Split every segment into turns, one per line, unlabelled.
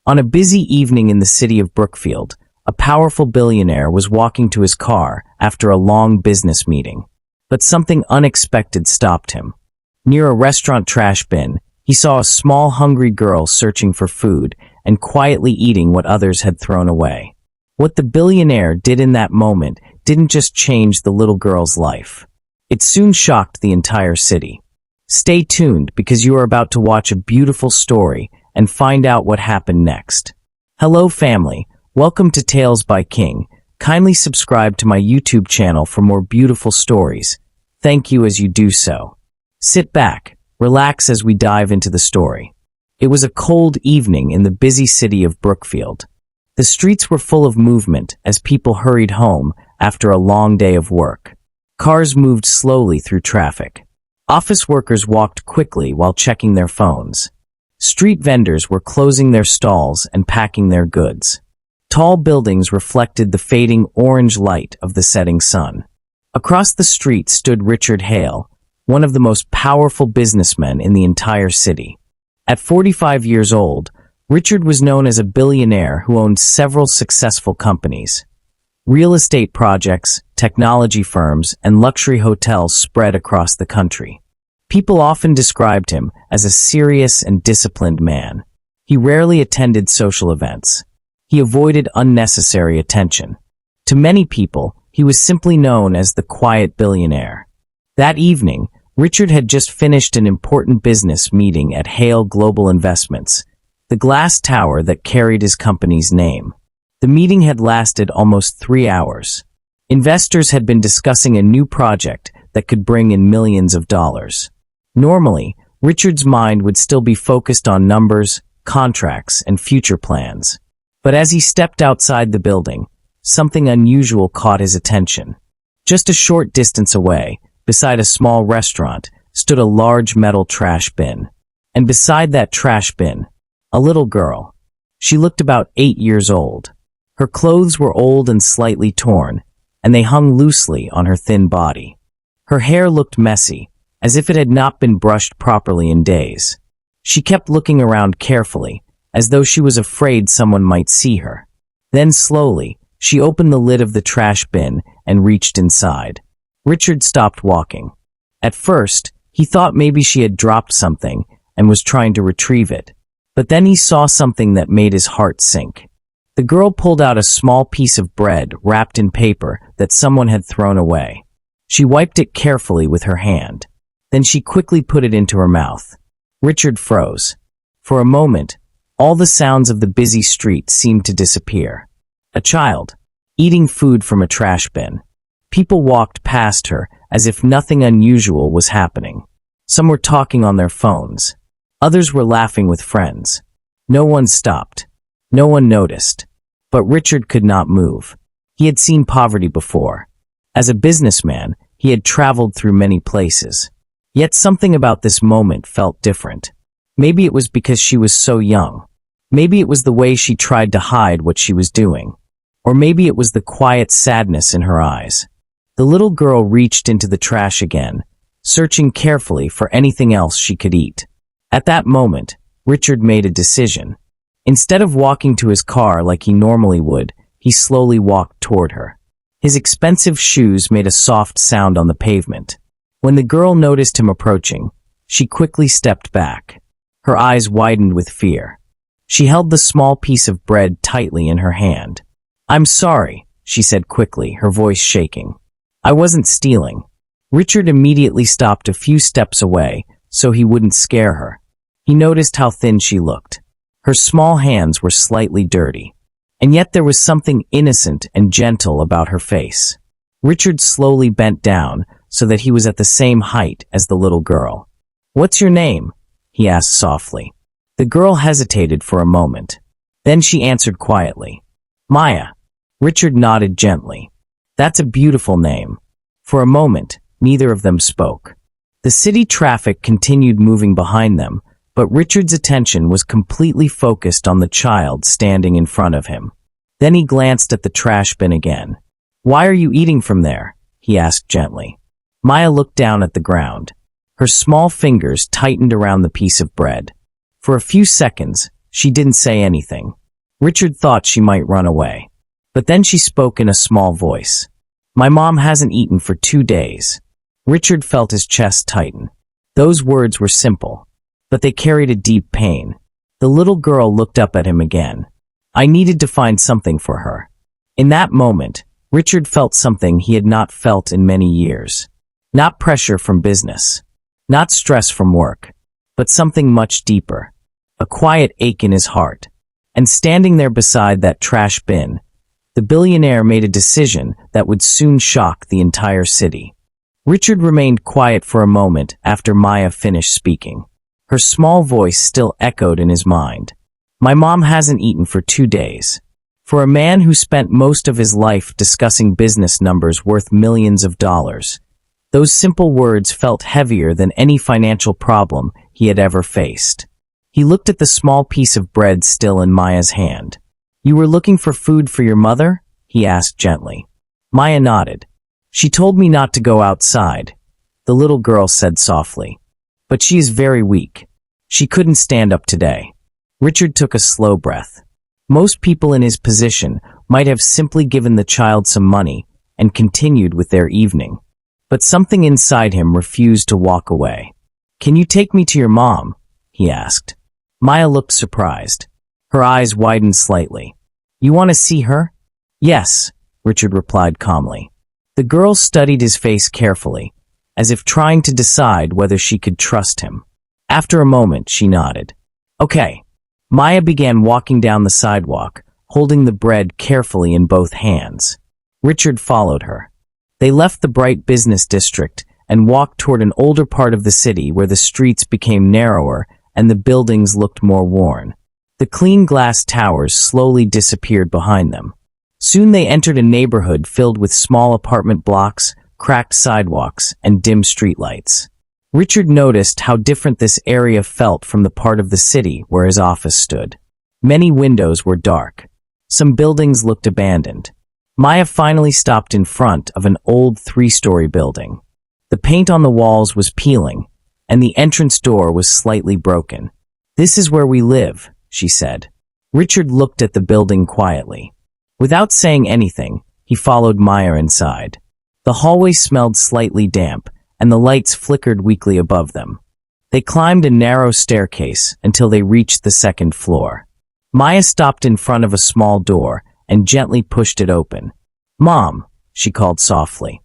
On a busy evening in the city of Brookfield, a powerful billionaire was walking to his car after a long business meeting. But something unexpected stopped him. Near a restaurant trash bin, he saw a small hungry girl searching for food and quietly eating what others had thrown away. What the billionaire did in that moment didn't just change the little girl's life. It soon shocked the entire city. Stay tuned because you are about to watch a beautiful story and find out what happened next. Hello family, welcome to Tales by King. Kindly subscribe to my YouTube channel for more beautiful stories. Thank you as you do so. Sit back, relax as we dive into the story. It was a cold evening in the busy city of Brookfield. The streets were full of movement as people hurried home after a long day of work. Cars moved slowly through traffic. Office workers walked quickly while checking their phones. Street vendors were closing their stalls and packing their goods. Tall buildings reflected the fading orange light of the setting sun. Across the street stood Richard Hale, one of the most powerful businessmen in the entire city. At 45 years old, Richard was known as a billionaire who owned several successful companies. Real estate projects, technology firms, and luxury hotels spread across the country. People often described him as a serious and disciplined man. He rarely attended social events. He avoided unnecessary attention. To many people, he was simply known as the quiet billionaire. That evening, Richard had just finished an important business meeting at Hale Global Investments, the glass tower that carried his company's name. The meeting had lasted almost 3 hours. Investors had been discussing a new project that could bring in millions of dollars. Normally, Richard's mind would still be focused on numbers, contracts, and future plans. But as he stepped outside the building, something unusual caught his attention. Just a short distance away, beside a small restaurant, stood a large metal trash bin. And beside that trash bin, a little girl. She looked about 8 years old. Her clothes were old and slightly torn, and they hung loosely on her thin body. Her hair looked messy, as if it had not been brushed properly in days. She kept looking around carefully, as though she was afraid someone might see her. Then slowly, she opened the lid of the trash bin and reached inside. Richard stopped walking. At first, he thought maybe she had dropped something and was trying to retrieve it. But then he saw something that made his heart sink. The girl pulled out a small piece of bread wrapped in paper that someone had thrown away. She wiped it carefully with her hand. Then she quickly put it into her mouth. Richard froze. For a moment, all the sounds of the busy street seemed to disappear. A child, eating food from a trash bin. People walked past her as if nothing unusual was happening. Some were talking on their phones. Others were laughing with friends. No one stopped. No one noticed. But Richard could not move. He had seen poverty before. As a businessman, he had traveled through many places. Yet something about this moment felt different. Maybe it was because she was so young. Maybe it was the way she tried to hide what she was doing. Or maybe it was the quiet sadness in her eyes. The little girl reached into the trash again, searching carefully for anything else she could eat. At that moment, Richard made a decision. Instead of walking to his car like he normally would, he slowly walked toward her. His expensive shoes made a soft sound on the pavement. When the girl noticed him approaching, she quickly stepped back. Her eyes widened with fear. She held the small piece of bread tightly in her hand. "I'm sorry," she said quickly, her voice shaking. "I wasn't stealing." Richard immediately stopped a few steps away so he wouldn't scare her. He noticed how thin she looked. Her small hands were slightly dirty. And yet there was something innocent and gentle about her face. Richard slowly bent down so that he was at the same height as the little girl. "What's your name?" he asked softly. The girl hesitated for a moment. Then she answered quietly, "Maya." Richard nodded gently. "That's a beautiful name." For a moment, neither of them spoke. The city traffic continued moving behind them, but Richard's attention was completely focused on the child standing in front of him. Then he glanced at the trash bin again. "Why are you eating from there?" he asked gently. Maya looked down at the ground. Her small fingers tightened around the piece of bread. For a few seconds, She didn't say anything. Richard thought she might run away. But then she spoke in a small voice. My mom hasn't eaten for 2 days. Richard felt his chest tighten. Those words were simple, but they carried a deep pain. The little girl looked up at him again. I needed to find something for her. In that moment, Richard felt something he had not felt in many years. Not pressure from business, not stress from work, but something much deeper. A quiet ache in his heart. And standing there beside that trash bin, the billionaire made a decision that would soon shock the entire city. Richard remained quiet for a moment after Maya finished speaking. Her small voice still echoed in his mind. My mom hasn't eaten for 2 days. For a man who spent most of his life discussing business numbers worth millions of dollars, those simple words felt heavier than any financial problem he had ever faced. He looked at the small piece of bread still in Maya's hand. You were looking for food for your mother? He asked gently. Maya nodded. She told me not to go outside, the little girl said softly. But she is very weak. She couldn't stand up today. Richard took a slow breath. Most people in his position might have simply given the child some money and continued with their evening. But something inside him refused to walk away. Can you take me to your mom? He asked. Maya looked surprised. Her eyes widened slightly. You want to see her? Yes, Richard replied calmly. The girl studied his face carefully, as if trying to decide whether she could trust him. After a moment, she nodded. Okay. Maya began walking down the sidewalk, holding the bread carefully in both hands. Richard followed her. They left the bright business district and walked toward an older part of the city where the streets became narrower and the buildings looked more worn. The clean glass towers slowly disappeared behind them. Soon they entered a neighborhood filled with small apartment blocks, cracked sidewalks, and dim streetlights. Richard noticed how different this area felt from the part of the city where his office stood. Many windows were dark. Some buildings looked abandoned. Maya finally stopped in front of an old 3-story building. The paint on the walls was peeling, and the entrance door was slightly broken. This is where we live, she said. Richard looked at the building quietly. Without saying anything, he followed Maya inside. The hallway smelled slightly damp, and the lights flickered weakly above them. They climbed a narrow staircase until they reached the 2nd floor. Maya stopped in front of a small door and gently pushed it open. Mom, she called softly.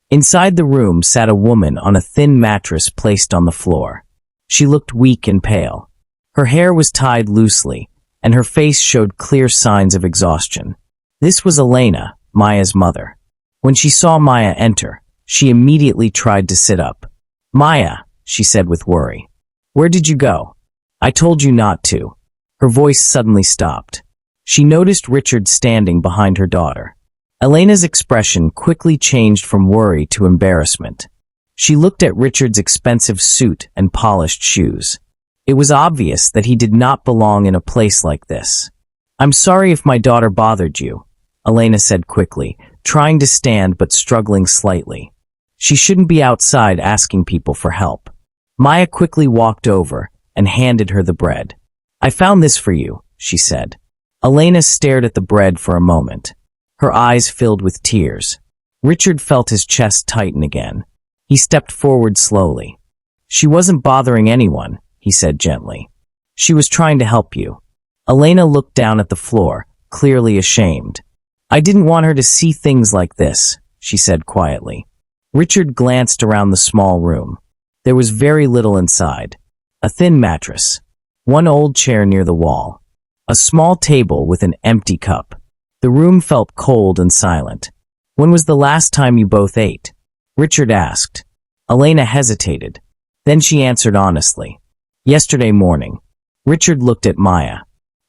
Inside the room sat a woman on a thin mattress placed on the floor. She looked weak and pale. Her hair was tied loosely, and her face showed clear signs of exhaustion. This was Elena, Maya's mother. When she saw Maya enter, she immediately tried to sit up. Maya, she said with worry. Where did you go? I told you not to. Her voice suddenly stopped. She noticed Richard standing behind her daughter. Elena's expression quickly changed from worry to embarrassment. She looked at Richard's expensive suit and polished shoes. It was obvious that he did not belong in a place like this. I'm sorry if my daughter bothered you, Elena said quickly, trying to stand but struggling slightly. She shouldn't be outside asking people for help. Maya quickly walked over and handed her the bread. I found this for you, she said. Elena stared at the bread for a moment. Her eyes filled with tears. Richard felt his chest tighten again. He stepped forward slowly. She wasn't bothering anyone, he said gently. She was trying to help you. Elena looked down at the floor, clearly ashamed. I didn't want her to see things like this, she said quietly. Richard glanced around the small room. There was very little inside. A thin mattress. One old chair near the wall. A small table with an empty cup. The room felt cold and silent. When was the last time you both ate? Richard asked. Elena hesitated. Then she answered honestly. Yesterday morning. Richard looked at Maya.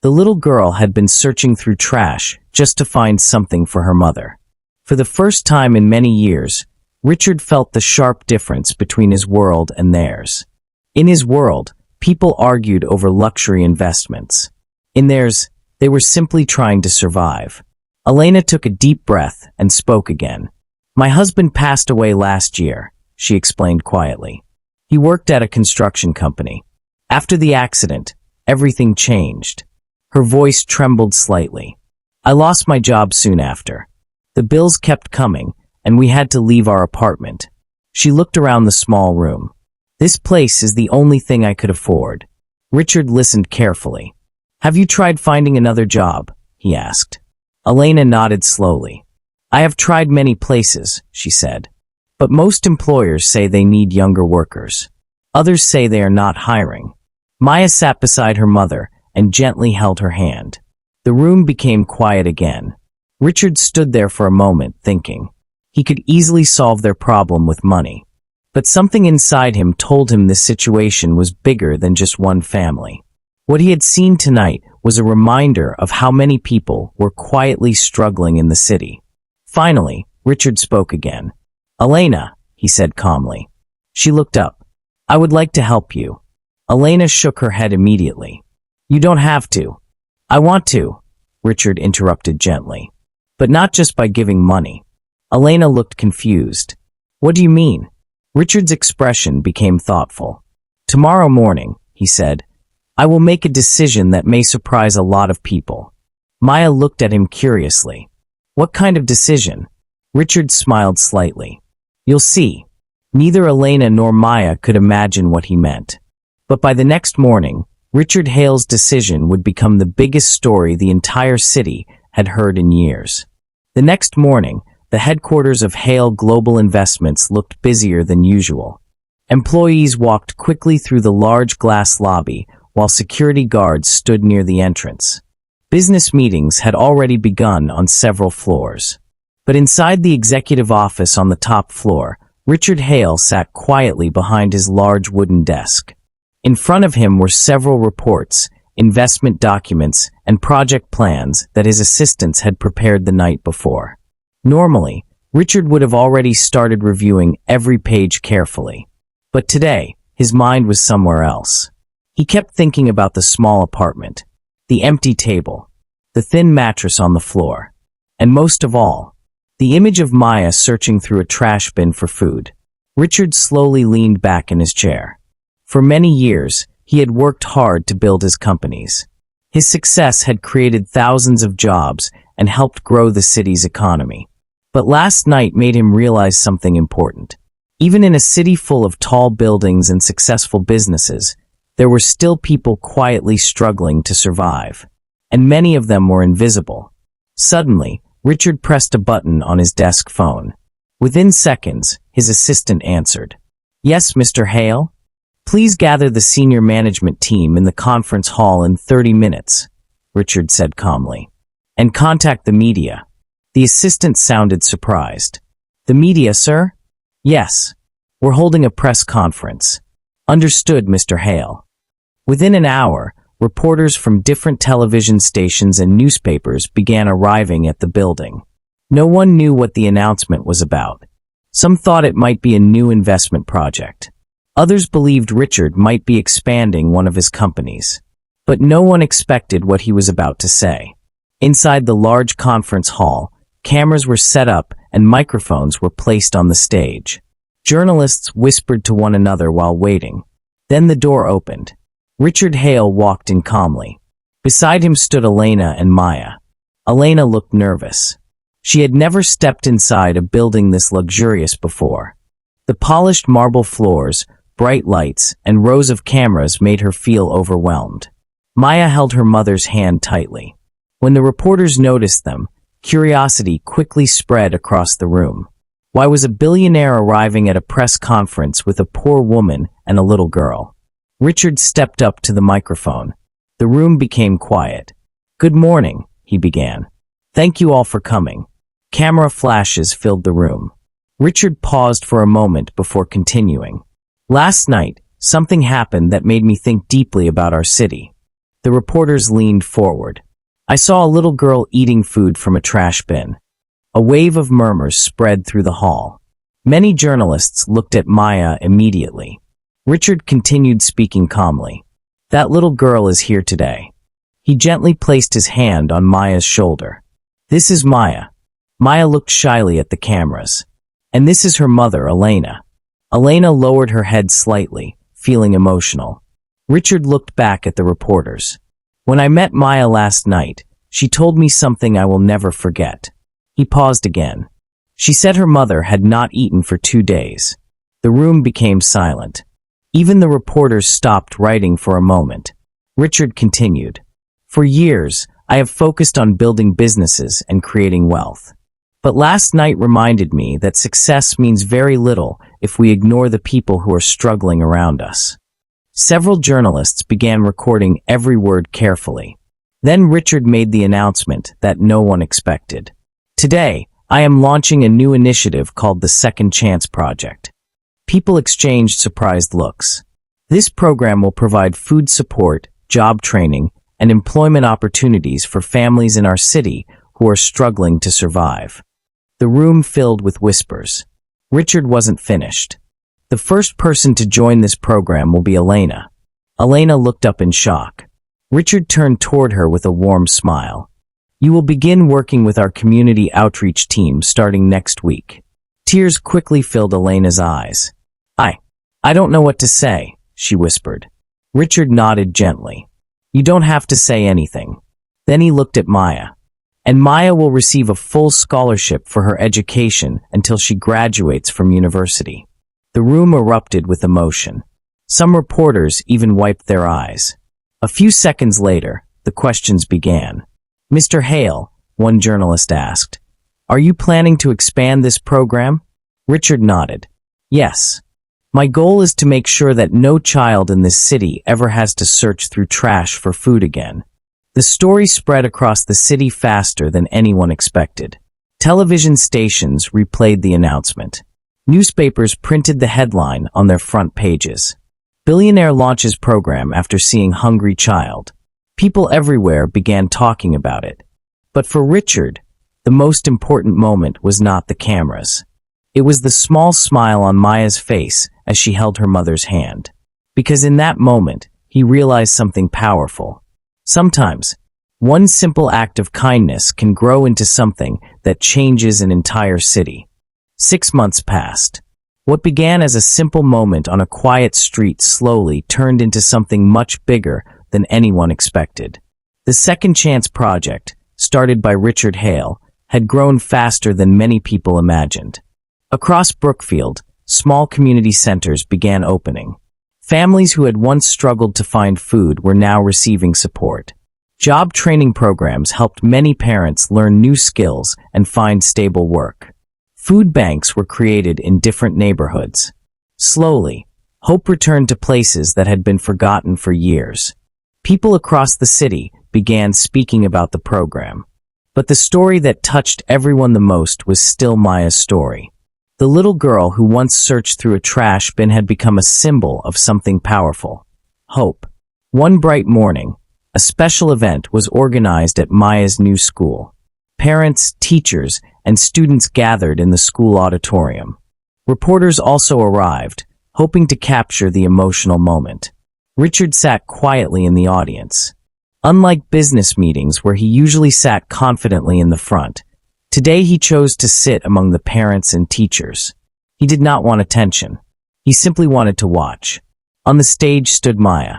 The little girl had been searching through trash just to find something for her mother. For the first time in many years, Richard felt the sharp difference between his world and theirs. In his world, people argued over luxury investments. In theirs, they were simply trying to survive. Elena took a deep breath and spoke again. My husband passed away last year, she explained quietly. He worked at a construction company. After the accident, everything changed. Her voice trembled slightly. I lost my job soon after. The bills kept coming, and we had to leave our apartment. She looked around the small room. This place is the only thing I could afford. Richard listened carefully. Have you tried finding another job? He asked. Elena nodded slowly. I have tried many places, she said. But most employers say they need younger workers. Others say they are not hiring. Maya sat beside her mother and gently held her hand. The room became quiet again. Richard stood there for a moment, thinking. He could easily solve their problem with money. But something inside him told him this situation was bigger than just one family. What he had seen tonight was a reminder of how many people were quietly struggling in the city. Finally, Richard spoke again. Elena, he said calmly. She looked up. I would like to help you. Elena shook her head immediately. You don't have to. I want to, Richard interrupted gently. But not just by giving money. Elena looked confused. What do you mean? Richard's expression became thoughtful. Tomorrow morning, he said, I will make a decision that may surprise a lot of people. Maya looked at him curiously. What kind of decision? Richard smiled slightly. You'll see. Neither Elena nor Maya could imagine what he meant. But by the next morning, Richard Hale's decision would become the biggest story the entire city had heard in years. The next morning, the headquarters of Hale Global Investments looked busier than usual. Employees walked quickly through the large glass lobby while security guards stood near the entrance. Business meetings had already begun on several floors. But inside the executive office on the top floor, Richard Hale sat quietly behind his large wooden desk. In front of him were several reports, investment documents, and project plans that his assistants had prepared the night before. Normally, Richard would have already started reviewing every page carefully. But today, his mind was somewhere else. He kept thinking about the small apartment, the empty table, the thin mattress on the floor, and most of all, the image of Maya searching through a trash bin for food. Richard slowly leaned back in his chair. For many years, he had worked hard to build his companies. His success had created thousands of jobs and helped grow the city's economy. But last night made him realize something important. Even in a city full of tall buildings and successful businesses, there were still people quietly struggling to survive. And many of them were invisible. Suddenly, Richard pressed a button on his desk phone. Within seconds, his assistant answered. Yes, Mr. Hale? Please gather the senior management team in the conference hall in 30 minutes, Richard said calmly. And contact the media. The assistant sounded surprised. The media, sir? Yes. We're holding a press conference. Understood, Mr. Hale. Within an hour, reporters from different television stations and newspapers began arriving at the building. No one knew what the announcement was about. Some thought it might be a new investment project. Others believed Richard might be expanding one of his companies. But no one expected what he was about to say. Inside the large conference hall, cameras were set up and microphones were placed on the stage. Journalists whispered to one another while waiting. Then the door opened. Richard Hale walked in calmly. Beside him stood Elena and Maya. Elena looked nervous. She had never stepped inside a building this luxurious before. The polished marble floors, bright lights, and rows of cameras made her feel overwhelmed. Maya held her mother's hand tightly. When the reporters noticed them, curiosity quickly spread across the room. Why was a billionaire arriving at a press conference with a poor woman and a little girl? Richard stepped up to the microphone. The room became quiet. Good morning, he began. Thank you all for coming. Camera flashes filled the room. Richard paused for a moment before continuing. Last night, something happened that made me think deeply about our city. The reporters leaned forward. I saw a little girl eating food from a trash bin. A wave of murmurs spread through the hall. Many journalists looked at Maya immediately. Richard continued speaking calmly. That little girl is here today. He gently placed his hand on Maya's shoulder. This is Maya. Maya looked shyly at the cameras. And this is her mother, Elena. Elena lowered her head slightly, feeling emotional. Richard looked back at the reporters. When I met Maya last night, she told me something I will never forget. He paused again. She said her mother had not eaten for 2 days. The room became silent. Even the reporters stopped writing for a moment. Richard continued. For years, I have focused on building businesses and creating wealth. But last night reminded me that success means very little if we ignore the people who are struggling around us. Several journalists began recording every word carefully. Then Richard made the announcement that no one expected. Today, I am launching a new initiative called the Second Chance Project. People exchanged surprised looks. This program will provide food support, job training, and employment opportunities for families in our city who are struggling to survive. The room filled with whispers. Richard wasn't finished. The first person to join this program will be Elena. Elena looked up in shock. Richard turned toward her with a warm smile. You will begin working with our community outreach team starting next week. Tears quickly filled Elena's eyes. I don't know what to say, she whispered. Richard nodded gently. You don't have to say anything. Then he looked at Maya. And Maya will receive a full scholarship for her education until she graduates from university. The room erupted with emotion. Some reporters even wiped their eyes. A few seconds later, the questions began. Mr. Hale, one journalist asked, are you planning to expand this program? Richard nodded. Yes. My goal is to make sure that no child in this city ever has to search through trash for food again. The story spread across the city faster than anyone expected. Television stations replayed the announcement. Newspapers printed the headline on their front pages. Billionaire launches program after seeing hungry child. People everywhere began talking about it. But for Richard, the most important moment was not the cameras. It was the small smile on Maya's face as she held her mother's hand. Because in that moment, he realized something powerful. Sometimes, one simple act of kindness can grow into something that changes an entire city. 6 months passed. What began as a simple moment on a quiet street slowly turned into something much bigger than anyone expected. The Second Chance Project, started by Richard Hale, had grown faster than many people imagined. Across Brookfield, small community centers began opening. Families who had once struggled to find food were now receiving support. Job training programs helped many parents learn new skills and find stable work. Food banks were created in different neighborhoods. Slowly, hope returned to places that had been forgotten for years. People across the city began speaking about the program. But the story that touched everyone the most was still Maya's story. The little girl who once searched through a trash bin had become a symbol of something powerful. Hope. One bright morning, a special event was organized at Maya's new school. Parents, teachers, and students gathered in the school auditorium. Reporters also arrived, hoping to capture the emotional moment. Richard sat quietly in the audience. Unlike business meetings where he usually sat confidently in the front, today he chose to sit among the parents and teachers. He did not want attention. He simply wanted to watch. On the stage stood Maya.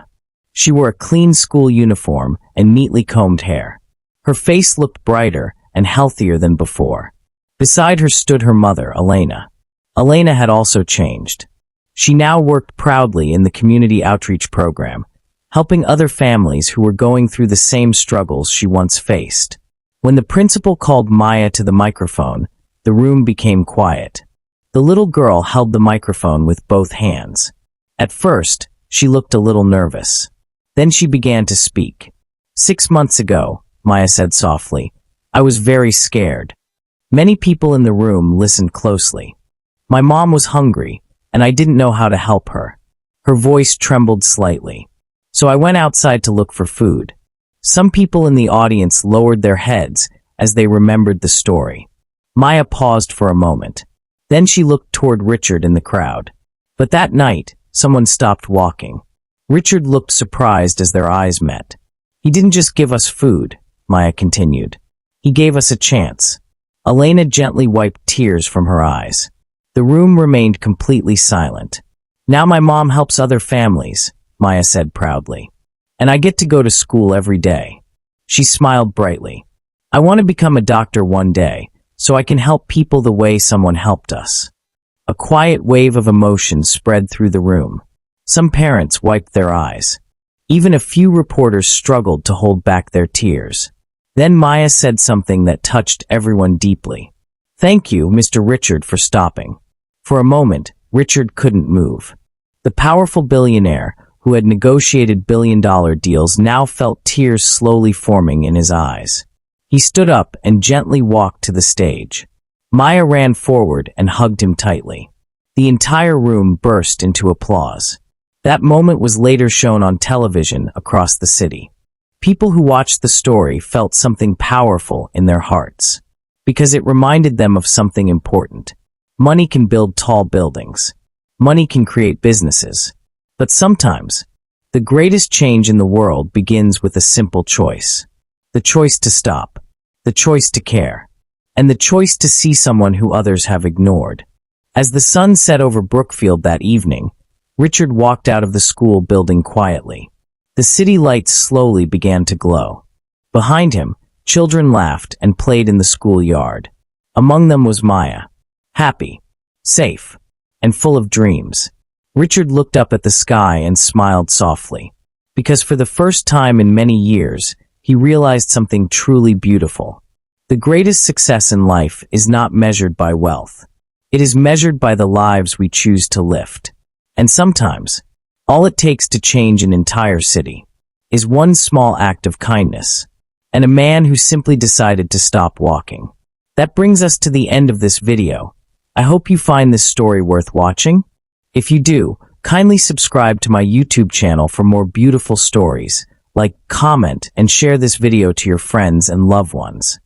She wore a clean school uniform and neatly combed hair. Her face looked brighter and healthier than before. Beside her stood her mother, Elena. Elena had also changed. She now worked proudly in the community outreach program, helping other families who were going through the same struggles she once faced. When the principal called Maya to the microphone, the room became quiet. The little girl held the microphone with both hands. At first, she looked a little nervous. Then she began to speak. 6 months ago, Maya said softly, I was very scared. Many people in the room listened closely. My mom was hungry, and I didn't know how to help her. Her voice trembled slightly. So I went outside to look for food. Some people in the audience lowered their heads as they remembered the story. Maya paused for a moment. Then she looked toward Richard in the crowd. But that night, someone stopped walking. Richard looked surprised as their eyes met. He didn't just give us food, Maya continued. He gave us a chance. Elena gently wiped tears from her eyes. The room remained completely silent. Now my mom helps other families, Maya said proudly. And I get to go to school every day. She smiled brightly. I want to become a doctor one day, so I can help people the way someone helped us. A quiet wave of emotion spread through the room. Some parents wiped their eyes. Even a few reporters struggled to hold back their tears. Then Maya said something that touched everyone deeply. Thank you, Mr. Richard, for stopping. For a moment, Richard couldn't move. The powerful billionaire, who had negotiated billion-dollar deals, now felt tears slowly forming in his eyes. He stood up and gently walked to the stage. Maya ran forward and hugged him tightly. The entire room burst into applause. That moment was later shown on television across the city. People who watched the story felt something powerful in their hearts, because it reminded them of something important. Money can build tall buildings. Money can create businesses. But sometimes, the greatest change in the world begins with a simple choice. The choice to stop. The choice to care. And the choice to see someone who others have ignored. As the sun set over Brookfield that evening, Richard walked out of the school building quietly. The city lights slowly began to glow. Behind him, children laughed and played in the schoolyard. Among them was Maya. Happy, safe, and full of dreams. Richard looked up at the sky and smiled softly. Because for the first time in many years, he realized something truly beautiful. The greatest success in life is not measured by wealth. It is measured by the lives we choose to lift. And sometimes, all it takes to change an entire city is one small act of kindness, and a man who simply decided to stop walking. That brings us to the end of this video. I hope you find this story worth watching. If you do, kindly subscribe to my YouTube channel for more beautiful stories. Like, comment, and share this video to your friends and loved ones.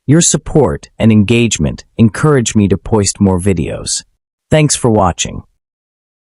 Your support and engagement encourage me to post more videos. Thanks for watching.